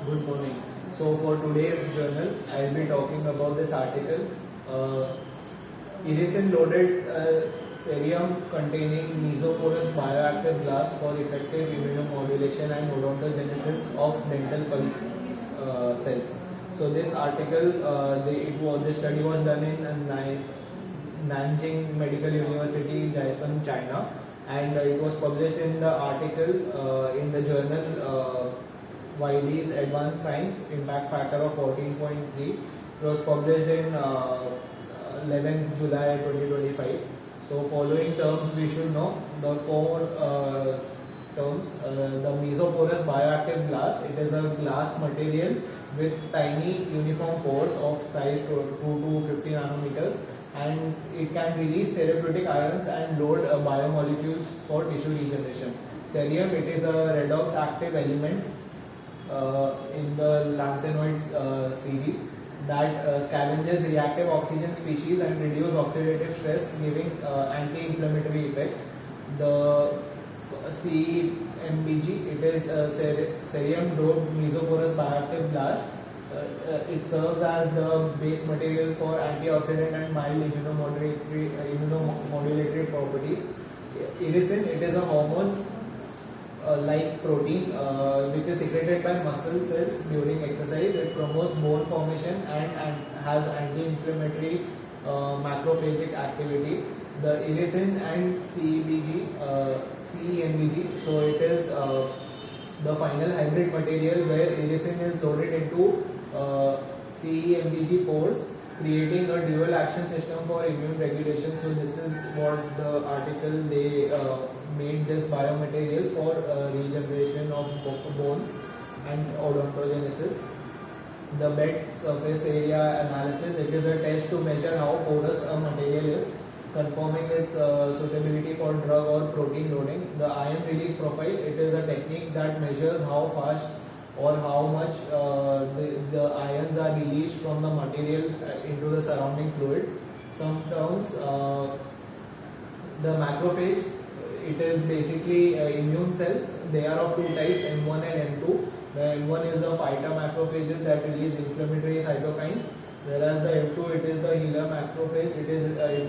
Good morning. So for today's journal, I will be talking about this article. Irisin loaded cerium containing mesoporous bioactive glass for effective immunomodulation and odontogenesis of dental pulp cells. So this article, the study was done in Nanjing Medical University, Jiaxing, China, and it was published in the article in the journal Wiley's Advanced Science, impact factor of 14.3. It was published in 11 July 2025. So following terms we should know. The core terms, the mesoporous bioactive glass, it is a glass material with tiny uniform pores of size 2 to 50 nanometers, and it can release therapeutic ions and load biomolecules for tissue regeneration. Cerium, it is a redox active element in the lanthanoids series that scavenges reactive oxygen species and reduce oxidative stress, giving anti-inflammatory effects. The CEMBG, it is cerium doped mesoporous bioactive glass. It serves as the base material for antioxidant and mild immunomodulatory properties. Irisin, it is a hormone like protein which is secreted by muscle cells during exercise. It promotes bone formation and has anti-inflammatory macrophagic activity. The irisin and CEMBG, so it is the final hybrid material where irisin is loaded into CEMBG pores, creating a dual action system for immune regulation. So this is what the article they made this biomaterial for regeneration of bones and odontogenesis. The bed surface area analysis, it is a test to measure how porous a material is, confirming its suitability for drug or protein loading. The ion release profile, it is a technique that measures how fast or how much the ions are released from the material into the surrounding fluid. Some terms, the macrophage, it is basically immune cells. They are of two types, M1 and M2. The M1 is the phytomacrophages that release inflammatory cytokines, whereas the M2, it is the healer macrophage. It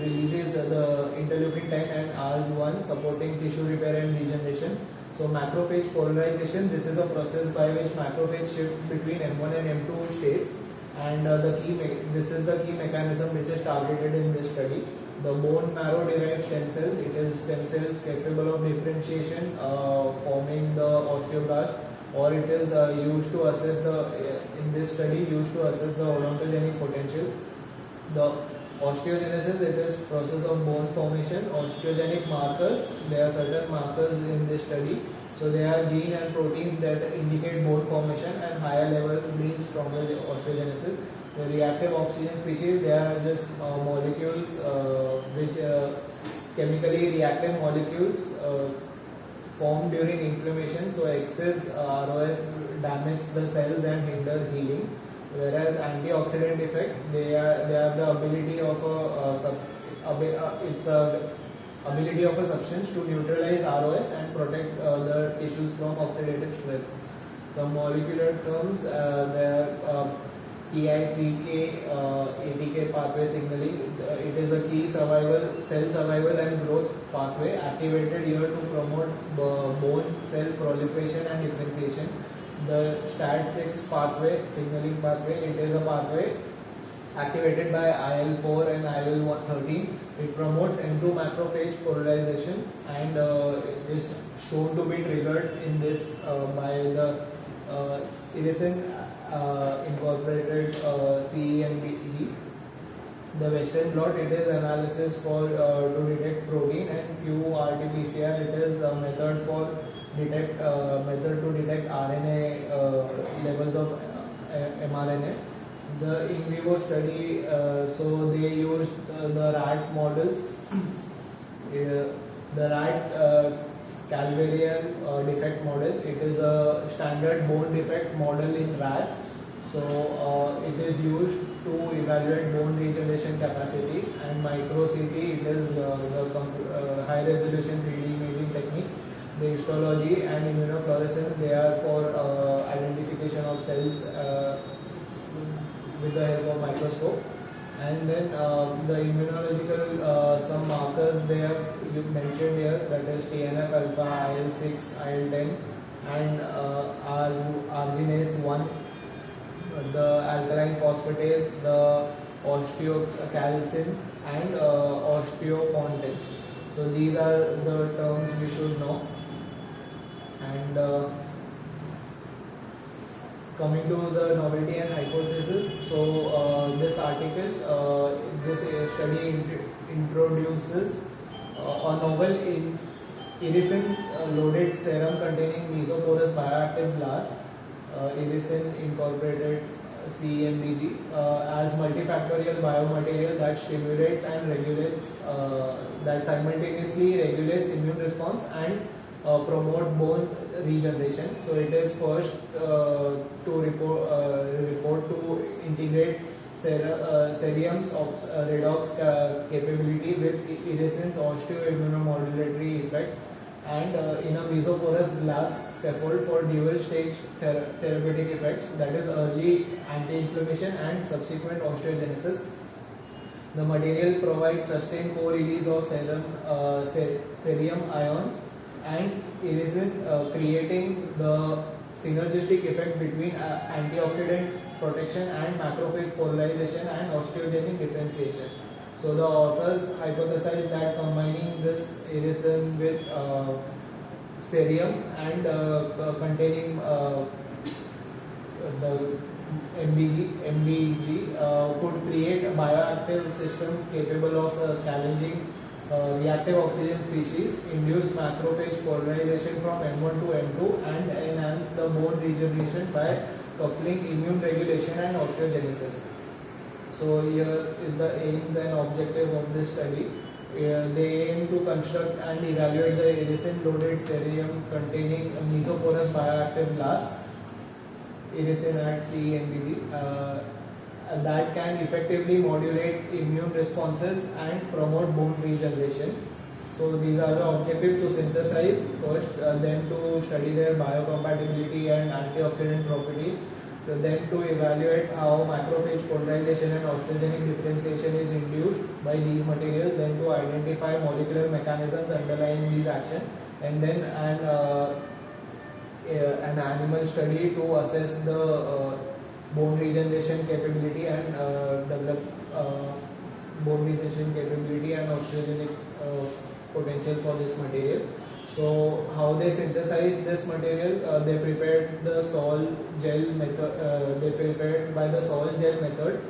releases the interleukin 10 and R1, supporting tissue repair and regeneration. So macrophage polarization, this is a process by which macrophage shifts between M1 and M2 states, and this is the key mechanism which is targeted in this study. The bone marrow derived stem cells, it is stem cells capable of differentiation, forming the osteoblast, or it is used to assess in this study used to assess the odontogenic potential. The osteogenesis, it is process of bone formation. Osteogenic markers, there are certain markers in this study. So they are gene and proteins that indicate bone formation, and higher level means stronger osteogenesis. The reactive oxygen species, they are just molecules which chemically reactive molecules formed during inflammation. So excess ROS damages the cells and hinder healing. Whereas antioxidant effect, they have the ability of ability of a substance to neutralize ROS and protect the tissues from oxidative stress. Some molecular terms, there are PI3K, ATK pathway signaling. It is a key cell survival and growth pathway activated here to promote bone cell proliferation and differentiation. The STAT6 pathway, signaling pathway, it is a pathway activated by IL4 and IL13. It promotes M2 macrophage polarization, and it is shown to be triggered in this by the irisin incorporated CEMBG. The Western blot, it is analysis for to detect protein, and qRT-PCR, it is a method to detect RNA levels of mRNA. The in vivo study, so they used the rat models, the rat Calvarian defect model. It is a standard bone defect model in rats. So it is used to evaluate bone regeneration capacity, and micro CT, it is the high resolution 3D imaging technique. The histology and immunofluorescence, they are for identification of cells microscope. And then the immunological some markers they have you mentioned here, that is TNF alpha, IL-6, IL-10, and arginase 1, the alkaline phosphatase, the osteocalcin, and osteopontin. So these are the terms we should know. And coming to the novelty and hypothesis, so this article, this study introduces a novel irisin loaded serum containing mesoporous bioactive glass, irisin incorporated CEMBG, as multifactorial biomaterial that stimulates and regulates, that simultaneously regulates immune response and promote bone regeneration. So it is first to report to integrate serum's redox capability with irisin's osteoimmunomodulatory effect, and in a mesoporous glass scaffold for dual stage therapeutic effects, that is early anti-inflammation and subsequent osteogenesis. The material provides sustained co-release of serum ions and irisin, creating the synergistic effect between antioxidant protection and macrophage polarization and osteogenic differentiation. So the authors hypothesized that combining this irisin with serum and containing the MBG could create a bioactive system capable of scavenging reactive oxygen species, induce macrophage polarization from M1 to M2, and enhance the bone regeneration by coupling immune regulation and osteogenesis. So here is the aims and objective of this study. They aim to construct and evaluate the irisin loaded serum containing mesoporous bioactive glass, irisin at CEMBG, that can effectively modulate immune responses and promote bone regeneration. So these are the objectives: to synthesize first, then to study their biocompatibility and antioxidant properties, then to evaluate how macrophage polarization and osteogenic differentiation is induced by these materials, then to identify molecular mechanisms underlying these actions, and then an animal study to assess the bone regeneration capability and develop bone regeneration capability and osteogenic potential for this material. So how they synthesized this material? They prepared the sol gel method. They prepared by the sol gel method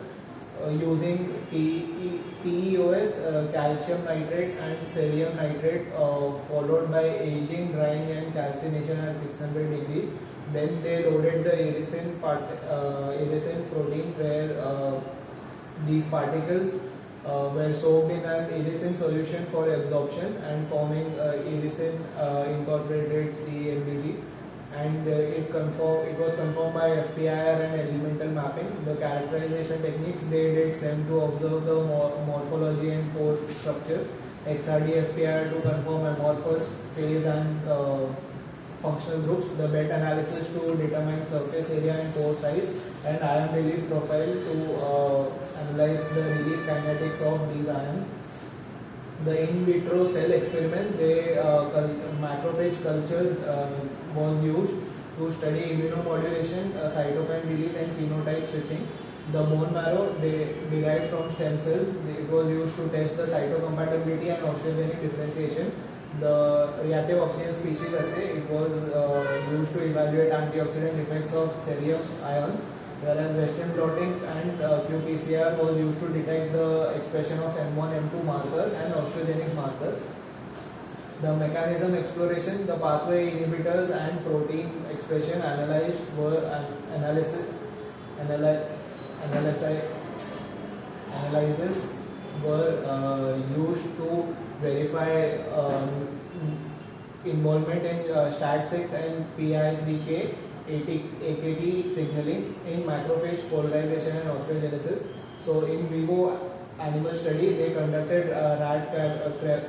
using PEOS, calcium nitrate, and cerium nitrate, followed by aging, drying, and calcination at 600 degrees. Then they loaded the irisin protein, where these particles were soaked in an irisin solution for absorption and forming irisin incorporated CEMBG, and it was confirmed by FTIR and elemental mapping. The characterization techniques, they did SEM to observe the morphology and pore structure, XRD FTIR to confirm amorphous phase and functional groups, the BET analysis to determine surface area and pore size, and ion release profile to analyze the release kinetics of these ions. The in vitro cell experiment, macrophage culture was used to study immunomodulation, cytokine release, and phenotype switching. The bone marrow, derived from stem cells, it was used to test the cytocompatibility and osteogenic differentiation. The reactive oxygen species assay, it was used to evaluate antioxidant effects of serum ions, whereas Western blotting and qPCR was used to detect the expression of M1, M2 markers and osteogenic markers. The mechanism exploration, the pathway inhibitors and protein expression analysis were used to verify involvement in STAT6 and PI3K AKT signaling in macrophage polarization and osteogenesis. So in vivo animal study, they conducted rat